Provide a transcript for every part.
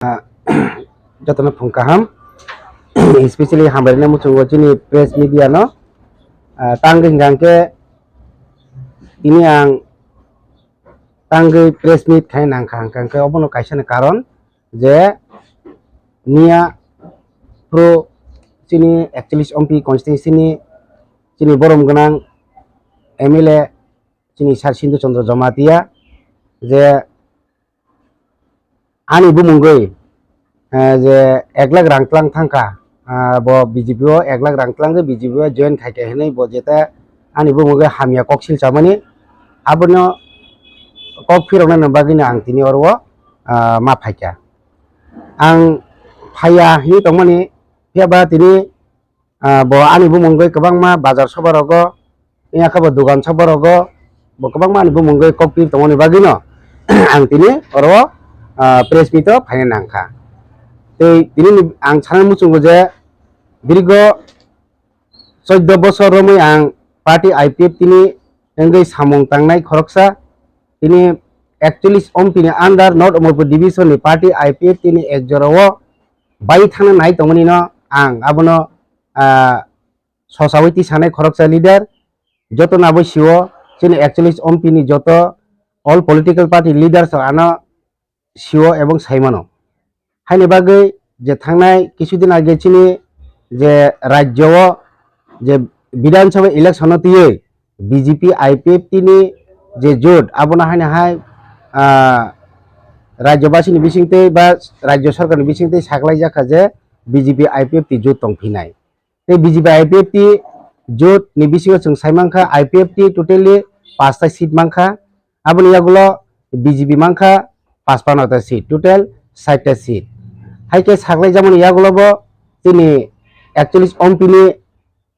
Jotana phungkaham especially hambarina muchungo chini press media no tanggung jangke ini yang tanggung press meet kai nangkang ke obono kaisana karon je nia pro chini actually ompi constituency ni chini borom ganang MLA chini Sarsindu Chandra Jamatia je ani bumungoi je 1 lakh रांक्लां थांका bo BJP o 1 lakh रांक्लां ke BJP o join khai ke henai bo jeta ani bumungoi hamia koksil chamani abono kok phirona nambagina ang tini orwo ma phaikya ang phaya hi tongmani phiaba tini bo ani bumungoi kwbangma bazar sobarogo inya khabo dugan sobarogo bo kwbangma ani bumungoi kok phir tongmani bagino ang tini orwo press meet o phaina nangkha tini ang channel muchungo je dirgo 14 bosor romoi ang party IPF tini engai samung tangnai khoroksa tini actually ompini under North Omorpur division ni party IPF tini ekjorao bai thana nai tongmani no ang abono sosawiti sanai khoroksa leader joto nabo siwo tini actually ompini joto all political party leaders ano siwo ebong saimano haini bagai je thangnai kisudin age chini je rajyo je Bidhan Sabha election tiye BJP IPF tini je jot abona haini hai rajyobasi ni bisingte ba rajyo sarkar ni bisingte saklai jaka je BJP IPF ti jot tongphinai te BJP IPF ti jot ni bisingo chung saimangkha IPF ti totally 5 ta seat mangkha aboni yagulo BJP mangkha 55 ta seat total 60 ta seat haike saklai jamani yagulobo tini actually ompini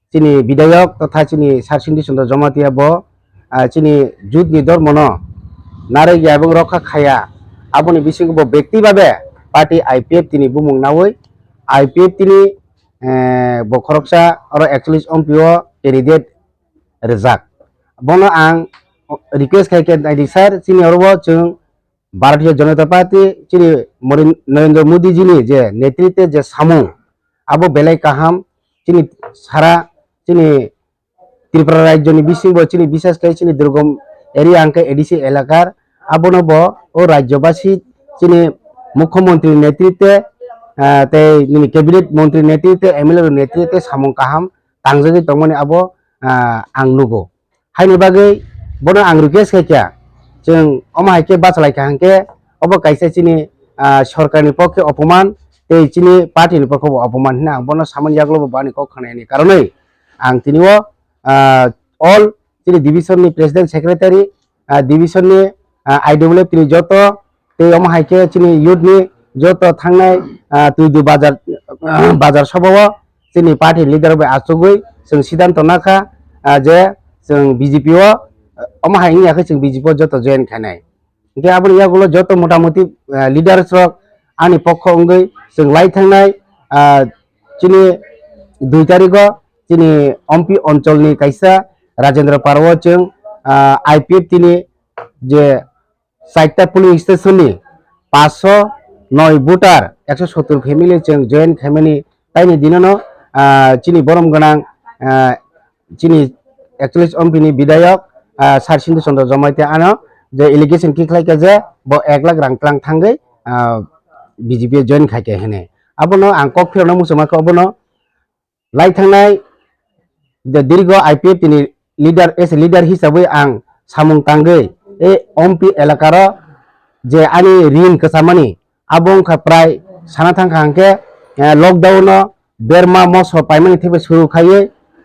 chini bidayak totha chini Sarsindu Chandra Jamatia bo chini jut ni dormono naregi ebong rokha khaya aboni bisingo bo byakti babe party IPF tini bumung nawoi IPF tini bo khoroksa oro actually ompio candidate rejak bono ang request khaike naidi sir chini orbo chung Bharatiya Janata Party chini Narendra Modi ji ni je netritwe je samung abo belai kaham chini sara chini Tripura rajyo ni bisingo chini bisas kai chini durgam area angke ADC elakar abono bo o rajyobasi chini mukhyamantri netritwe te ni cabinet mantri netritwe MLA netritwe samung kaham tangjagi tongmani abo ang nugo haini bagai bono ang request khaikya जों अमा हाइके बाचलाय कांके अब काइसे चिनी सरकारनि पक्षे अपमान ते चिनी पार्टीनि पक्षे अपमान हिना बनो सामान यागलो बानि को खनायनि कारणे आं तिनिओ ऑल चिनी डिविजन नि प्रेसिडेंट सेक्रेटारी डिविजन नि आईडब्ल्यूएफ तिनि जतो ते अमा हाइके चिनी युथ नि जतो थांनाय तुइदु बाजार सभाव चिनी पार्टी लीडर बे आसुगै जों सिद्धांत नाखा जे जों बीजेपी ओ अमा हाइनि आखे जों बीजेपी जतो जॉइन खानाय के आबनि यागुलो जतो मोटामोटी लीडर्स रक आनि पक्ष अंगै जों लाई थांनाय चिनि 2 तारिखो चिनि एमपी अञ्चलनि काइसा राजेन्द्र पारव जों आईपीएफ तिनि जे 60 पुलिस स्टेशननि 509 भोटार 170 फेमिलि जों जॉइन खामानि ताइनि दिननो चिनि बरम गनां चिनि एक्चुअली एमपी नि विधायक Sarsindu Chandra Jamatia ano je allegation ki khlai ke je bo 1 lakh रांक्लां थांगै BJP join खाइके हेने abono ang kok phirona musuma ko abono lai thangnai de dirgo IPF tini leader as leader hisabai ang samung tangai e MP elakaro je ani rin kesamani abong kha prai sana thang khangke lockdown no berma moso paimani thebe suru khaiye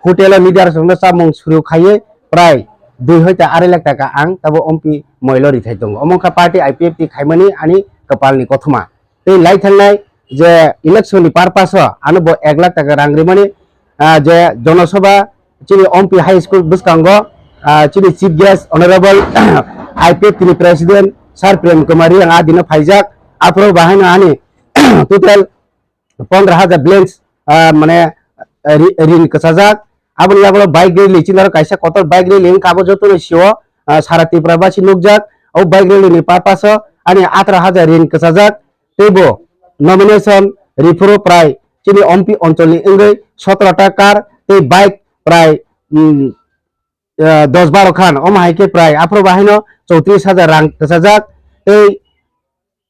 hotel leader songna samung suru khaiye prai 2 hoita 2 lakh टाका आं तबो MP मयलरि Thai दङ अमंखा party IPF ति खाइमानि आनि कपालनि कथमा ते लाई थांनाय जे election नि पारपास आनो बो 1 लाख टाका रांग्रिमानि जे जनसभा चिनि एमपी हाई स्कूल बुसकांगो चिनि चीफ गेस्ट ऑनरेबल आईपीएफ तिनि प्रेसिडेंट सर प्रेम कुमारी आं आदिनो फाइजाक आफरो बाहायनो आनि टोटल 15000 ब्लेंस माने रिन कसाजाक aboni yabolo bike rally chinaro kaisa kotor bike rally kabo joto ni siwo sara Tripura basi nukjak o bike rally ni papaso ani 18000 rin kesajak tebo nomination রিফোর প্রায় চিনি অম্পি অঞ্চলনি ইংরে 17টা কার এই bike প্রায় 10-12 খান অমাহাইকে প্রায় আফ্রো বাহিনো 34,000 রাং তেসাজাক এই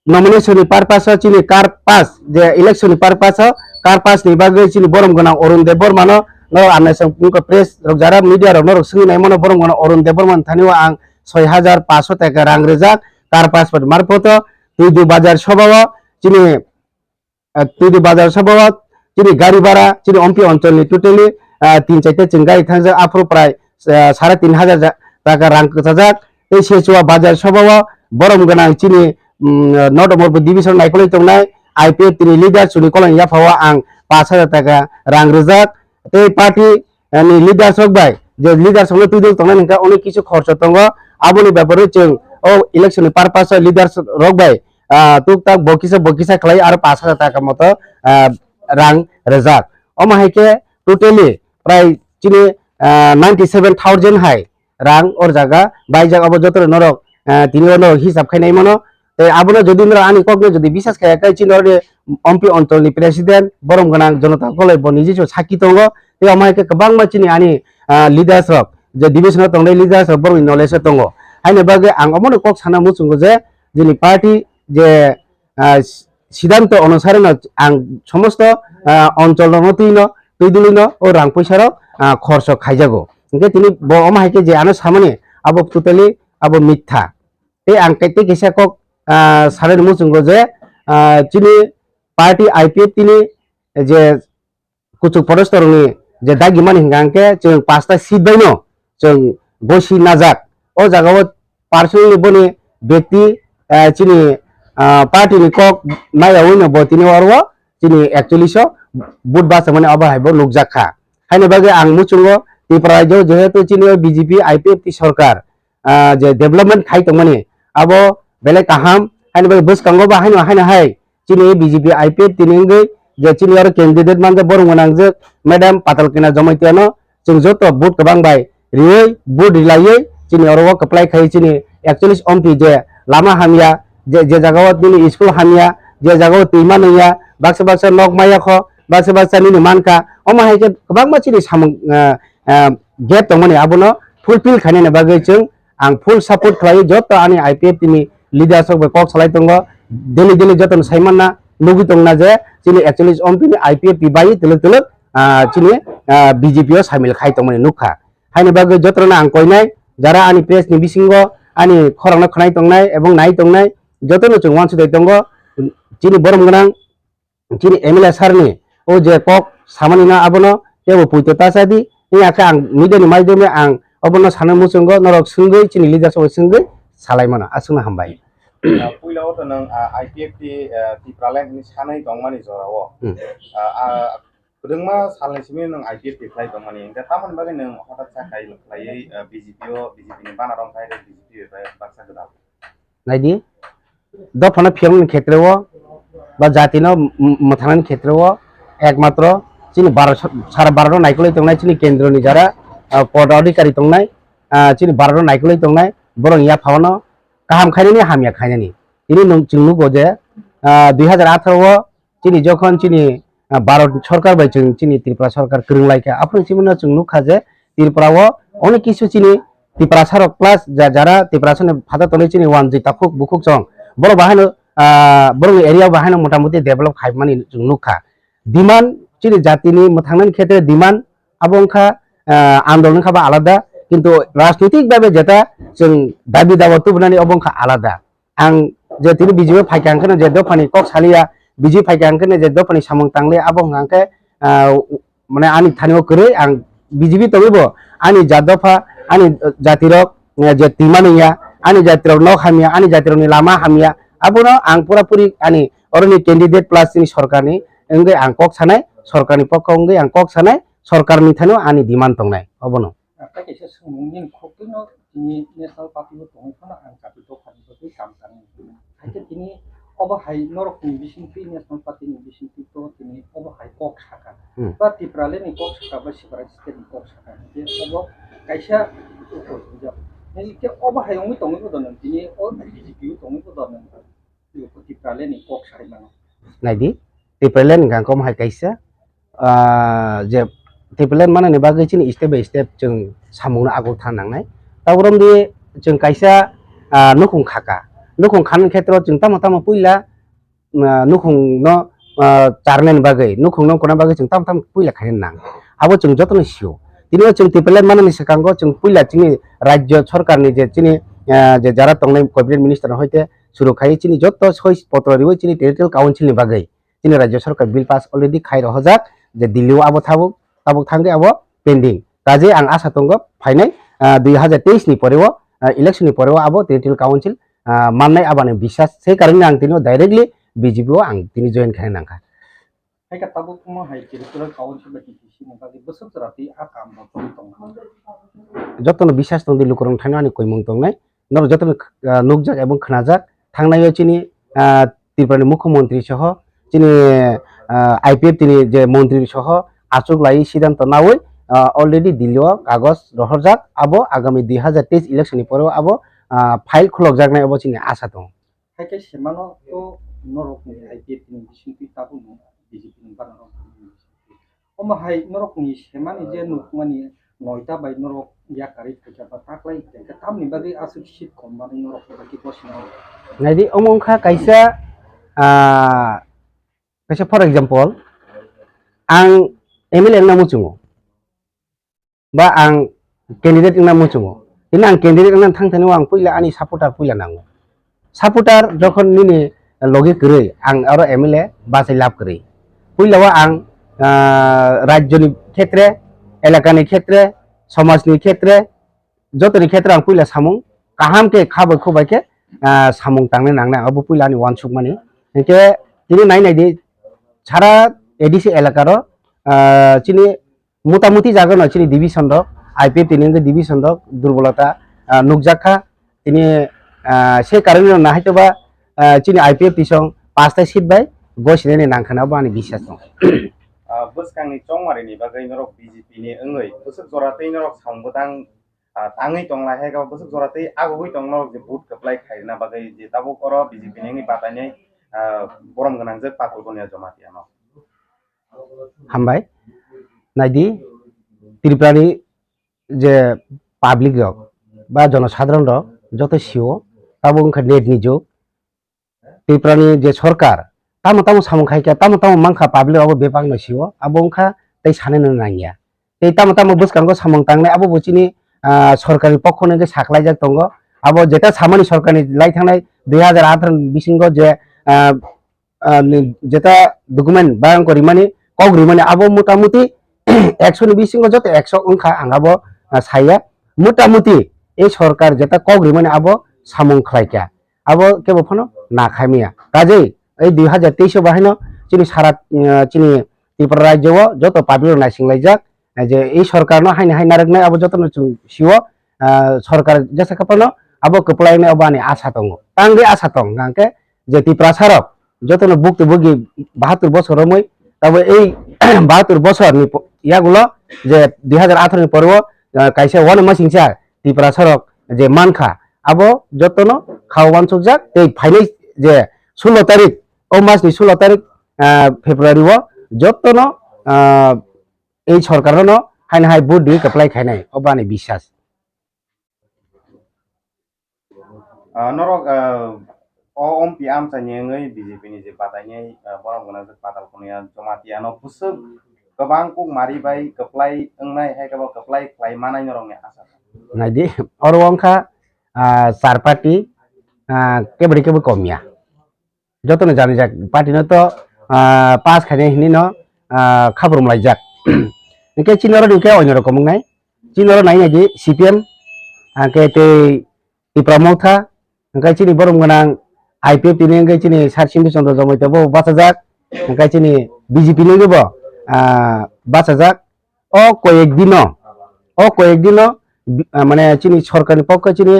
নমিনেশননি purpose চিনি কার pass যে ইলেকশননি purpose কার pass ni bagui chini borom gana Orun Dev Bormano no anasang pungko press rok jara media rok no rok singi nai mono borom gana Orun Dev Borman thaniwa ang 6,500 টাকা rang rejak kar pass marpoto tuju bazar sobawa chini tuju bazar sobawa chini gari bara chini ompi অঞ্চলনি totally 3-4টা চিংগাই থাংজা আফ্রো প্রায় 3,500 টাকা রাং কসাজাক এই সেচুয়া বাজার সভাও বরম গোনাং চিনি নট মরবো ডিভিশন নাইকলাই তংনাই আইপিএফ তিনি লিডার সুনি কলং ইয়াফাওয়া আং 5,000 টাকা রাং রেজাক এই পার্টি ni লিডার সকবাই যে লিডার সঙ্গে তুই তংনাই নিকা অনেক কিছু খরচ তঙ্গ আবনি ব্যাপারে চং ও ইলেকশন পারপাস লিডার রকবাই টুকটাক বকিসা খালাই আর 5,000 টাকা মতো রাং রেজাক অমাহাইকে টোটালি প্রায় চিনি 97,000 হাই রাং ওর জায়গা বাইজাক আবার যত নরক তিনি হিসাব খাইনাই মনো আবুনা যদি আনি কগ্নে যদি বিশ্বাস খাই চিনি অম্পি অঞ্চলনি প্রেসিডেন্ট বরম গোনাং জনতা কলাই নিজে সাক্ষী দङ আমাকে गोबां मानसिनि आनि लिडार्स रक जे डिभिजन तंनाय लिडार्स रक बरं नलेज दङ हायनो बागे आं अमनो कक साना मुसुंगो जे जोंनि पार्टी जे सिद्धांत अनुसारे आं समस्त অঞ্চল তুইদিলিনো ও রাং পয়সার খরচ খাইজাগো ओंके তিনি অমাহাইকে যে আনো সামনে আবো টোটালি আবো মিথ্যা এই আং কাইতে কেসা কক সারেন মুসুंगो যে চিনি পার্টি আইপিএফ তিনি যে কুচুক পরস্তরनि যে দাগি मानि हिंगांके जों 5টা সিট বাইনো जों गसि नाजाक ओ जागाव पार्सोनेलि बनि व्यक्ति चिनि पार्टीनि कक नायावैनो बतिनि अरवा चिनि एक्चुअली सो बुट बासा माने अबाहायबो लुकजाखा हायनो बागे आं मुचुंगो त्रिपुरा जो जेहेतु चिनि बीजेपी आईपीएफ टी सरकार जे डेवलपमेंट खाइतो माने आबो बेले काहाम हायनो बागे बसकांगो बाहायनो हायनो हाय चिनि बीजेपी आईपीएफ तिनिंगै जे चिनि आरो कैंडिडेट मानजे बरंगनांजे मैडम पातालकिना जमाइतियानो जों जत बुट गोबां बाय रियै बुट रिलायै चिनि अरवा कप्लाय खाइ चिनि एक्चुअली अम्पि जे लामा हामिया जे जागाव दिनि स्कुल हामिया जे जागाव दैमा नैया बाक्सा नक मायाख बाक्सा नि मानका अमाहायके गोबां मानसिनि सामं गेट दङ माने आबोनो फुलफिल खायनायनि बागै जों आं फुल सापर्ट खालायो जत आनि आईपीएफ तिनि लिडार्स बे कक सालाय दङ दिल्ली जतन साइमानना लुगि दंना जे चिनि एक्चुअली अम्पिनि आईपीएफ बिबाय तलक चिनि बीजेपी सामिल खाय दङ माने नुखा हायनो बागै जतरना आं कयनाय जारा आनि प्रेस नि बिसिंगो आनि खरंना खनाय दंनाय एबं नाय दंनाय जतनो जों वानसु दङ चिनि बरम गोनां चिनि एमएलए सारनि ओ जे कक सामानिना आबोनो जेबो पुइतो तासादि नि आखा आं मिडियानि माध्यमे आं अबोनो सानो मुसुंगो नरक सुंगै चिनि लिडार सबै सुंगै सालायमाना आसुना हामबाय पुइलाव त नों आईपीएफ टी टिप्रालेन नि सानै दंमानि जराव गोदोंमा सालनिसिम नों आईपीएफ टी फ्लाइ दंमानि दा तामन बागै नों हठात साखाय लायै बीजेपी नि बाना दं थाय बीजेपी बाक्सा गोदा नायदि दफना फियंनि क्षेत्रव बा जातिनो मथानानि क्षेत्रव एकमात्र चिनि सारा भारत नायखलै दंनाय चिनि केन्द्रनि जारा पदाधिकारी दंनाय चिनि भारत नायखलै दंनाय बरं या फावनो गाहाम खायनायनि हामिया खायनायनि इनि जों नुगो जे 2018 चिनि जखन चिनि भारत सरकार बाय जों चिनि त्रिपुरा सरकार गोरोंलायखा आपनसिमनो जों नुखा जे त्रिपुराव अनेक किछु चिनि त्रिपुरा सरक प्लास जारा त्रिपुरा सने फादा तले चिनि वान जे ताखुक बुखुक जं बर बाहानो बर एरिया बाहानो मोटामोटी डेभलप खायमानि जों नुखा डिमान्ड चिनि जातिनि मथांनानि क्षेत्रे डिमान्ड आबंखा आंदोलन खाबा आलादा किन्तु राजनीतिक भाबे जेटा जों दाबि दावा तुबनानि अबंखा आलादा आं जे तिनि बिजिबो फायखांखनो जे दफानि कक सालिया बिजि फायखांखनो जे दफानि सामं तांले आबंखांखे माने आनि थानियाव करै आं बिजिबि तबिबो आनि जादफा आनि जातिरक जे तिमानिया आनि जातिरक न हामिया आनि जातिरकनि लामा हामिया आबोनो आं पुरापुरि आनि अरनि कैंडिडेट प्लास नि सरकारनि अंगे आं कक सानाय सरकारनि पक्ष अंगे आं कक सानाय सरकारनि थानियाव आनि demand दंनाय अबनो Kasi sumungin kokino ini national party itu tongkona angkat itu kan itu kamkan. Hanya ini oba hai norok ni bising pi national party ni bising pi to ini oba hai kok saka. But di prale ni kok saka ba separate state ni kok saka. Jadi oba kaisa itu juga. Jadi ke oba hai ongi tongi ko donan ini o BJP tongi ko donan. Itu di prale ni kok saka mana. naidi tipelen gang kom hai kaisa je tipelen mana ni bagai chini step by step jeng samungna agok thanangnai tawrom di jeng kaisa nukung khaka nukung khanan khetro jeng tamo tamo puila nukung no charnen bagai nukung no kona bagai jeng tamo tamo puila khanen nang abo jeng jotno sio tini jeng tipelen mana ni sekango jeng puila chini rajyo sarkar ni je chini je jara tongnai cabinet minister hoite surukhai chini jotto soi potro ribo chini territorial council ni bagai chini rajyo sarkar bill pass already khai rohajak je dillio abo thabuk thangge abo pending kaje ang asa tongo phainai 2023 ni poreo election ni poreo abo territorial council mannai abane bisas sei karone ang tino directly BJP o ang tini join khai nangka hai ka tabuk mo hai territorial council ba TTC ni bagi besok terati akam ba tong jotono bisas tongdi lukurong thainani koimung tongnai nor jotono nukjak ebong khnajak thangnayo chini ত্রিপুরানি মুখ্যমন্ত্রী সহ যিনি IPF তিনি যে মন্ত্রী সহ আচুক লাই সিদ্ধান্ত নাওই already দিল্লিও কাগজ রহরজাক আবো আগামী 2023 ইলেকশননি পরেও আবো ফাইল খুলকজাক নাই আবো চিনি আশা দं হাইকে সেমানো তো নরকনি আইপিএফ नि बिसिंति ताबु बिजेपि नि बानानो ओमा हाय नरकनि सेमानि जे नुकमानि नयता बाय नरक या कारि फैसा बा ताकलाय के तामनि बागै आसु सिट खमबानि नरक बागै बसिनाव नायदि अमंखा कायसा फर एग्जाम्पल आं एमएलए ना मुचुङो बा आं कैंडिडेट ना मुचुङो दिनै आं कैंडिडेट ना थांथानो आं पहिला आंनि सापोर्टार पहिला नांगौ सापोर्टार जखन निनि लगे करै आं आरो एमएलए बासाय लाभ करै पहिलाव आं राज्यनि क्षेत्रे एलाकानि क्षेत्रे समाजनि क्षेत्रे जतनि क्षेत्रे आं पहिला सामुं काहामके खाबो खोबायके सामुं तांनो नांना अब पहिलानि वानसुक माने के दिनै नायनायदि सारा एडिसि एलाकार चिनि मोटामुटी जागोन चिनि डिविजन द आईपीएफ तिनि डिविजन द दुर्बलता नुकजाखा तिनि से कारणे नाहायतोबा चिनि आईपीएफ तिसं 5टा सीट बाय गसिने नांखाना बानि बिसास दं बोसकांनि चंमारिनि बागै नरक बीजेपी नि ओंगै बोसक जरातै नरक सावबोदां ताङै तंला हेगा बोसक जरातै आगुबै तंग नरक जे बुट कप्लाय खायना बागै जे ताबो कर बीजेपी नि बातायनाय बरम गोनां जे पातल गनिया जमातियानो हामबाय नायदि त्रिपुरानि जे पाब्लिक रक बा जनसाधारण रक যত সিও তাবো ओंखा नेट नि जुग त्रिपुरानि जे सरकार तामो तामो सामु खायका तामो तामो मांखा पाब्लिक आबो बेबां न सिओ आबो ओंखा तै साने न नांगिया तै तामो तामो बसकांगो सामं तांनाय आबो बुचिनि सरकारि पक्षनि जे साखलाय जाक दंगो आबो जेता सामानि सरकारनि लाई थांनाय 2018 बिसिंगो जे जेता डकुमेन्ट बां करिमानि कग्रिमानि आबो मोटामुटी 100 नि बिसिंगो जत 100 ओंखा आंगाबो साया मोटामुटी এই সরকার যেটা কগ্রি মানে আবো সামং খাইকা আবো কেবো ফনো না খাইমিয়া কাজেই এই 2023 বাহিনো চিনি সারা চিনি ত্রিপুরা রাজ্য যত পাবলিক নাইসিংলাই যাক যে এই সরকার ন হাইনে হাই নারকনাই আবো যত সিও সরকার যেসা কাপানো আবো কপলাইনে আবানি আশা দङ তাंगे আশা দङ গাंके যে ত্রিপুরা সারক যতন বুকতে বুগি 72 বছর রমই তবে এই 72 বছর নি ইয়াগুলো যে 2018 नि পরেও কাইসা ওয়ান মাসিংসা त्रिपुरा सरक जे मानखा आबो जतनो खावान सुकजाक ए फाइनाल जे 16 तारिख ओ मासनि 16 तारिख फेब्रुवारि व जतनो এই সরকারनो हाइन हाइ बुट दि कप्लाय खायनाय अबानि বিশ্বাস नरक ओमपि आमसानिङै बीजेपी नि जे बादायनाय बरम गोनां जे पाताल गनिया जमातियानो बुसुक गोबां कुक मारिबाय कप्लाय ओंनाय हेगाबो कप्लाय खायमानाय नरंनि आसा नायदि अरवंखा चार पार्टी केबड़ी केबो कमिया जतने जाने जाक पार्टी न तो पास खाने हिनी न खाबरम लाई जाक इनके चिनरो दिके ओइनो रकम नाय चिनरो नाय नायदि सीपीएम आके ते प्रमोथा इनके चिनि बरम गोनां आईपीएफ तिनि इनके चिनि सारसिंदु चंद्र जमैते बो बासा जाक इनके चिनि बीजेपी नि गबो बासा जाक ओ कयेक दिन মানে চিনি সরকারি পক্ষ চিনি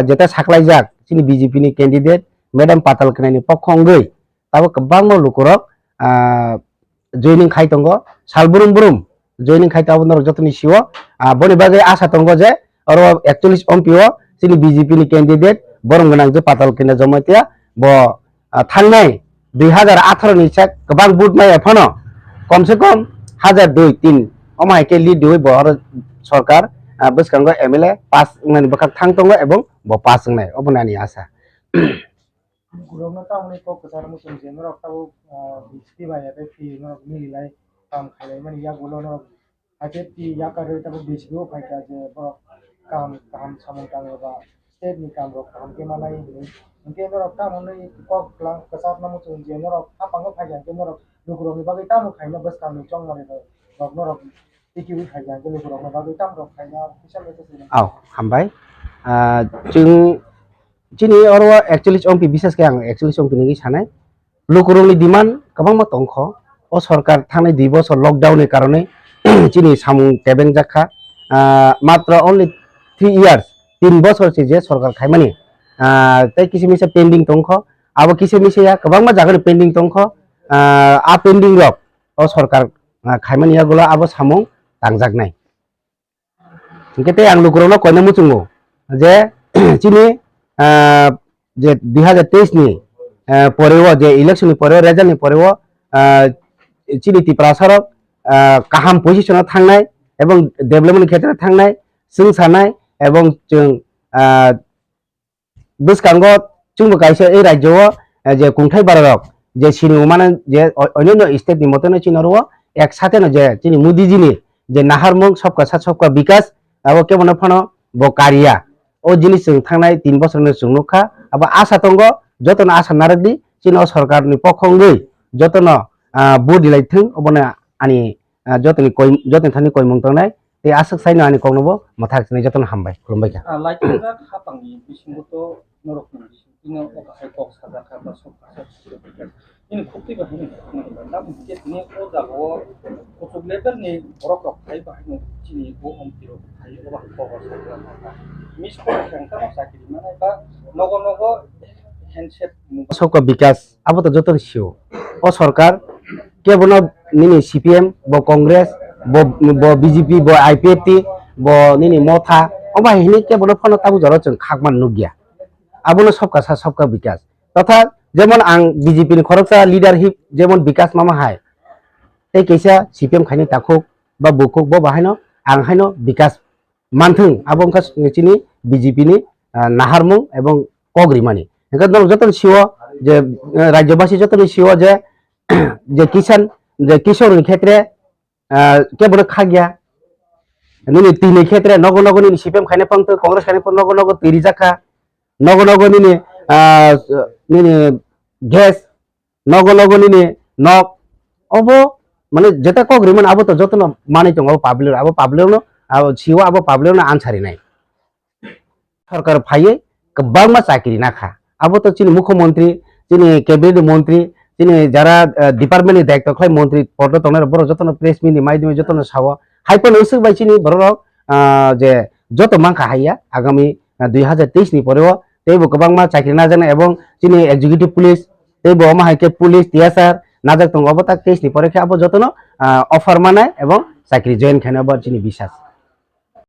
যেটা সাকলাই যাক চিনি বিজেপি नि ক্যান্ডিডেট ম্যাডাম পাতাল কনাयनि পক্ষ অঙ্গै তাবো गोबां लुकुरक জয়নিং খাই दङ सालबुरुम जयनिं खाइ ताबो नर जतनि सिओ बनि बागै आशा दङ जे अरो 41 एमपिओ चिनि बिजेपि नि क्यान्डिडेट बरम गोनां जे पाताल कना जमातिया ब थांनाय 2018 ni check kabang boot mai phano komse kom 1002-3 omai ke lead doi bor sarkar bwskango MLA pass ngani bakak thang tongo ebong bo pass ngai obonani asa Gurung na tao ni ko kasar mo sung jeno rok tao bisti ba ya pe fi no ni lai kam khalai mani ya gulo no ate ti ya ka re tao bisgo phai ka je bo kam samong tang ba state ni kam rok kam ke manai ni ke no rok tao ni ko klang kasar na mo sung jeno rok apang phai ya ke no rok lu gurung ni ba ke tao khai na bas kam ni chong mani rok no rok iki wi khai ya ke lu gurung na ba ke tao rok khai na kisam le se au hambai chung chini oro actually chongpi bisas ke ang actually chongpi ni sanai lukurungni demand kabang ma tongkho o sarkar thanai 2 বছর lockdown ni karone chini samung tebeng jakha matra only 3 years 3 বছর se je sarkar khaimani tai kisi misa pending tongkho abo kisi misa ya kabang ma jagani pending tongkho a pending rok o sarkar khaimani ya gula abo samung tangjak nai ingkete ang lukurungno koina muchungo je chini যে 2023 ni পরেও যে election ni পরেও result ni পরেও চিনি ত্রিপুরাসরক কাহাম পজিশনে থাকনাय এবং development ক্ষেত্রে থাকনাय जों सानाय এবং जों বসকাঙ্গ जोंबो কাইছে এই রাজ্যও যে কুংথাই বারক যে সিনিউ মানে যে অন্যান্য স্টেট ni মতনে চিনরও একসাথে না যে চিনি মোদিজিনি যে নাহারমুং সবকা সাথ সবকা বিকাশ আবো কেমন ফনো বকারিয়া o jinis jeng thangnai 3 বছর ni chungnuka abo asa tongo jotono asa naragdi chino sarkar ni pokhongui jotono bodi laithung obona ani jotoni thani koimung tongnai ei asak saino ani kongnobo mathak ni jotono hambai khulumbai ka like that hapang ni bisingo to norok ni bisingo oka hai kok sada ka ba sok ka ini khukti ba hin na ke ni o da bo ko level ni borok rok hai ba hin chini bo om tiro hai oba ko ba sa mis ko kan ka sa ki mana ba nogo handset सबका विकास अब तो जतन CO ओ सरकार के बनो निनी CPM बो कांग्रेस बो BJP बो आईपीएफटी बो निनी मोथा ओबा हिनि के बनो फनो ताबु जरो जों खागमान नुगिया आबनो सबका सा सबका विकास तथा जेमन आं बीजेपी नि खरकसा लीडरशिप जेमन विकास मामा हाय ते केसा सीपीएम खानि ताखुक बा बुकुक बो बाहायनो आं हायनो विकास मानथों आबंका चिनि बीजेपी नि नाहारमुं एवं कग्रिमानि যতন সিও যে রাজ্যবাসী যতন সিও যে কিষান যে কৃষকের ক্ষেত্রে কেবল খাগিয়া নিনি তিনি ক্ষেত্রে নগ নগ নিনি সিপিএম খাইনে পাংতো কংগ্রেস খাইনে নগ নগ তিরি জাখা নগ নগ নিনি নিনি গ্যাস নগ নগ নিনি নক অব মানে যেটা কগ্রিমান আবো তো যতন মানি দङ আবো পাবলিকनो আবো সিও আবো পাবলিকनो आनसारि नाय सरकार फायै गोबां मा चाकरि नाखा अब तो चीनी मुख्यमंत्री चीनी कैबिनेट मंत्री चीनी जरा डिपार्टमेंट नि दायित्व खाय मंत्री पद तंगनाय बर जतन प्रेस मिट नि माध्यमे जतन साव हाइपन उसुक बाय चीनी बर जे जत मांखा हाया आगामी 2023 नि परेव तेबो गोबां मा चाकरि नाजानाय एवं चीनी एग्जीक्यूटिव पुलिस तेबो मा हाइके पुलिस टीएसआर नाजाक दङ अब ता केस नि परेखा अब जतन अफार मानाय एवं चाकरि जॉइन खाना बर चीनी बिसास